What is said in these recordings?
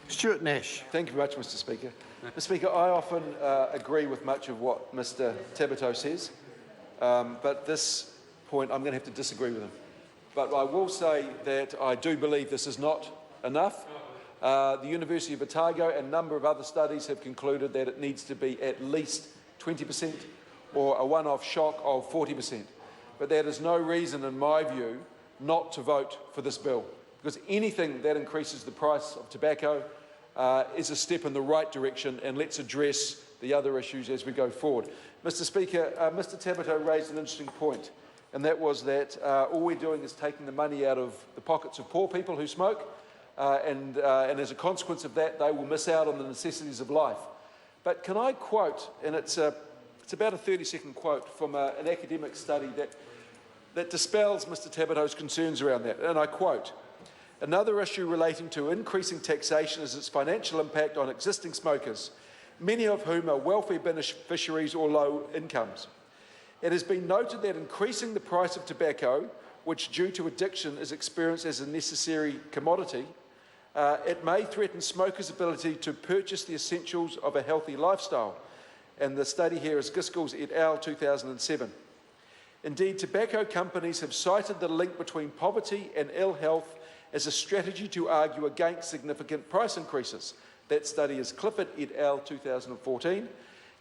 Stuart Nash. Thank you very much, Mr Speaker. Mr Speaker, I often agree with much of what Mr Tabuteau says, but this point I'm going to have to disagree with him. But I will say that I do believe this is not enough. The University of Otago and a number of other studies have concluded that it needs to be at least 20% or a one-off shock of 40%. But that is no reason, in my view, not to vote for this bill, because anything that increases the price of tobacco is a step in the right direction, and let's address the other issues as we go forward. Mr Speaker, Mr Tabuteau raised an interesting point, and that was that all we're doing is taking the money out of the pockets of poor people who smoke, and as a consequence of that, they will miss out on the necessities of life. But can I quote, and it's about a 30-second quote from an academic study that dispels Mr Tabuteau's concerns around that, and I quote, "Another issue relating to increasing taxation is its financial impact on existing smokers, many of whom are welfare beneficiaries or low incomes. It has been noted that increasing the price of tobacco, which due to addiction is experienced as a necessary commodity, it may threaten smokers' ability to purchase the essentials of a healthy lifestyle." And the study here is Giskel's et al. 2007. Indeed, tobacco companies have cited the link between poverty and ill health as a strategy to argue against significant price increases. That study is Clifford et al. 2014.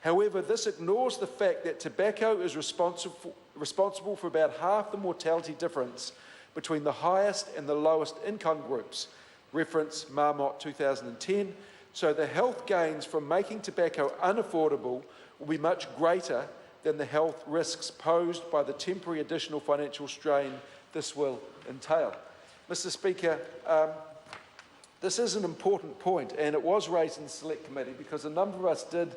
However, this ignores the fact that tobacco is responsible for about half the mortality difference between the highest and the lowest income groups. Reference Marmot 2010. So the health gains from making tobacco unaffordable will be much greater than the health risks posed by the temporary additional financial strain this will entail. Mr Speaker, this is an important point, and it was raised in the Select Committee because a number of us did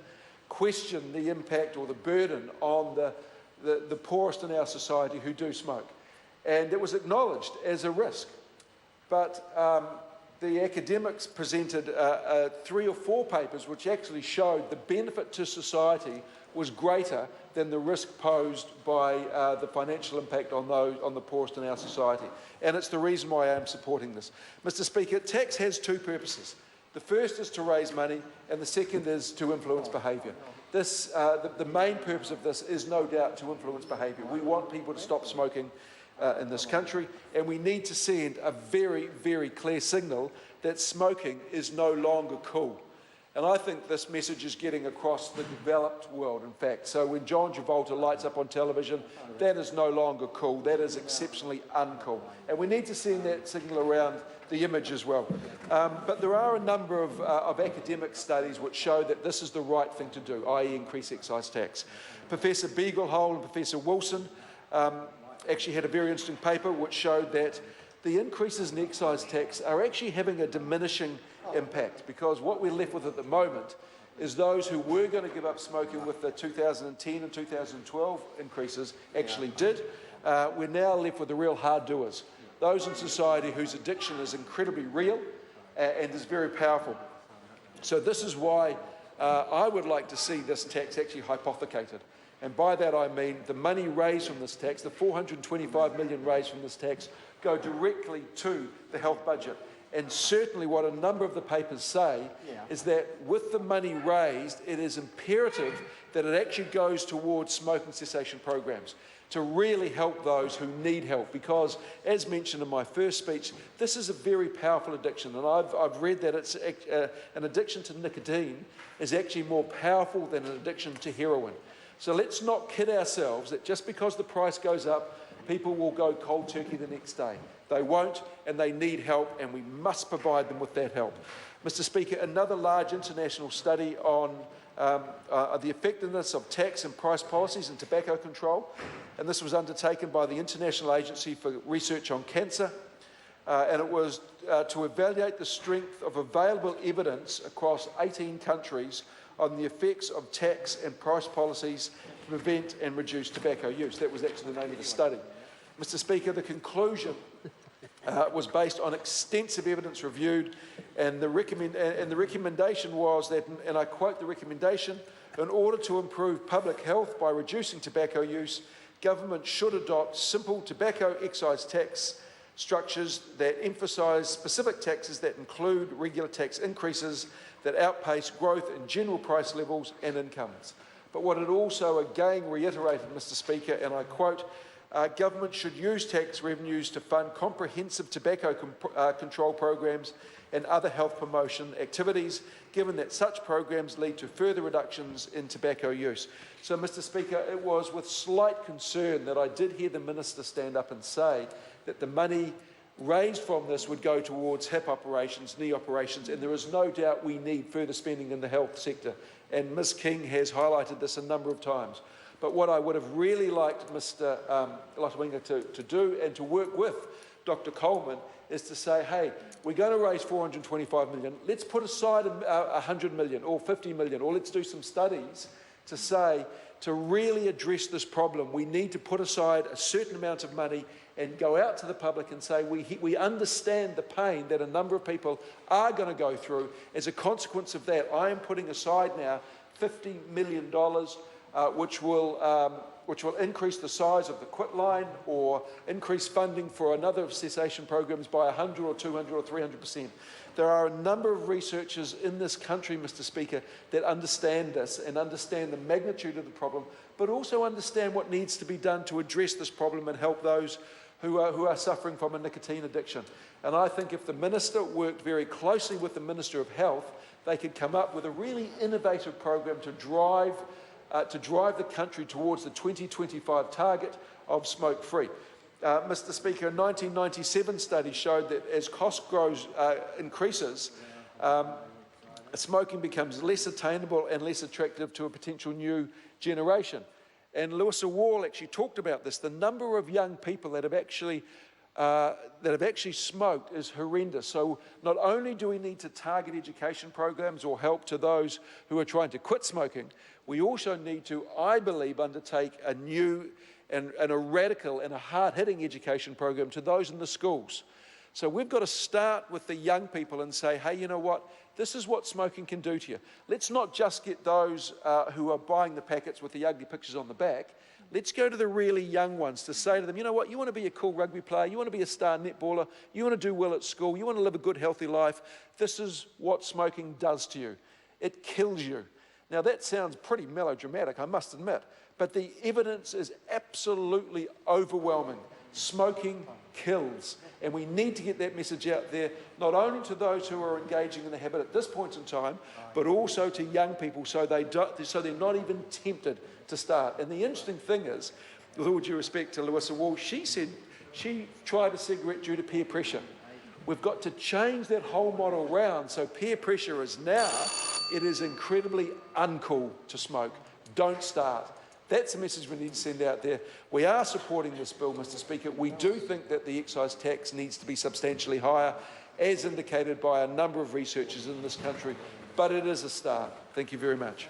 question the impact or the burden on the poorest in our society who do smoke. And it was acknowledged as a risk. But the academics presented 3 or 4 papers which actually showed the benefit to society was greater than the risk posed by the financial impact on the poorest in our society. And it's the reason why I am supporting this. Mr Speaker, tax has 2 purposes. The first is to raise money, and the second is to influence behaviour. The main purpose of this is no doubt to influence behaviour. We want people to stop smoking in this country, and we need to send a very, very clear signal that smoking is no longer cool. And I think this message is getting across the developed world, in fact. So when John Travolta lights up on television, that is no longer cool. That is exceptionally uncool. And we need to send that signal around the image as well. But there are a number of academic studies which show that this is the right thing to do, i.e. increase excise tax. Professor Beaglehole and Professor Wilson actually had a very interesting paper which showed that the increases in excise tax are actually having a diminishing impact, because what we're left with at the moment is those who were going to give up smoking with the 2010 and 2012 increases actually did. We're now left with the real hard doers, those in society whose addiction is incredibly real and is very powerful. So this is why I would like to see this tax actually hypothecated. And by that I mean the money raised from this tax, the $425 million raised from this tax, go directly to the health budget. And certainly what a number of the papers say is that with the money raised, it is imperative that it actually goes towards smoking cessation programs to really help those who need help, because, as mentioned in my first speech, this is a very powerful addiction, and I've read that it's an addiction to nicotine is actually more powerful than an addiction to heroin. So let's not kid ourselves that just because the price goes up, people will go cold turkey the next day. They won't, and they need help, and we must provide them with that help. Mr Speaker, another large international study on the effectiveness of tax and price policies in tobacco control, and this was undertaken by the International Agency for Research on Cancer, and it was to evaluate the strength of available evidence across 18 countries on the effects of tax and price policies to prevent and reduce tobacco use. That was actually the name of the study. Mr Speaker, the conclusion was based on extensive evidence reviewed, and the recommendation was that, and I quote the recommendation, in order to improve public health by reducing tobacco use, government should adopt simple tobacco excise tax structures that emphasise specific taxes that include regular tax increases that outpace growth in general price levels and incomes. But what it also again reiterated, Mr Speaker, and I quote, government should use tax revenues to fund comprehensive tobacco control programs and other health promotion activities, given that such programs lead to further reductions in tobacco use. So, Mr Speaker, it was with slight concern that I did hear the Minister stand up and say that the money raised from this would go towards hip operations, knee operations, and there is no doubt we need further spending in the health sector. And Ms King has highlighted this a number of times. But what I would have really liked Mr Lotawinga to do and to work with Dr Coleman is to say, hey, we're going to raise 425 million, let's put aside 100 million or 50 million, or let's do some studies to say, to really address this problem, we need to put aside a certain amount of money and go out to the public and say, we understand the pain that a number of people are going to go through. As a consequence of that, I am putting aside now $50 million, which will increase the size of the quit line or increase funding for another cessation programs by 100 or 200 or 300%. There are a number of researchers in this country, Mr Speaker, that understand this and understand the magnitude of the problem, but also understand what needs to be done to address this problem and help those who are suffering from a nicotine addiction. And I think if the Minister worked very closely with the Minister of Health, they could come up with a really innovative program to drive the country towards the 2025 target of smoke-free. Mr Speaker, a 1997 study showed that as cost increases, smoking becomes less attainable and less attractive to a potential new generation. And Lewis Wall actually talked about this. The number of young people that have actually smoked is horrendous. So not only do we need to target education programs or help to those who are trying to quit smoking, we also need to, I believe, undertake a new and a radical and a hard-hitting education program to those in the schools. So we've got to start with the young people and say, hey, you know what? This is what smoking can do to you. Let's not just get those who are buying the packets with the ugly pictures on the back. Let's go to the really young ones to say to them, you know what, you want to be a cool rugby player, you want to be a star netballer, you want to do well at school, you want to live a good, healthy life. This is what smoking does to you. It kills you. Now that sounds pretty melodramatic, I must admit, but the evidence is absolutely overwhelming. Smoking kills. And we need to get that message out there, not only to those who are engaging in the habit at this point in time, but also to young people so they're not even tempted to start. And the interesting thing is, with all due respect to Lewis Wall, she said she tried a cigarette due to peer pressure. We've got to change that whole model round. So peer pressure is now, it is incredibly uncool to smoke. Don't start. That's the message we need to send out there. We are supporting this bill, Mr Speaker. We do think that the excise tax needs to be substantially higher, as indicated by a number of researchers in this country, but it is a start. Thank you very much.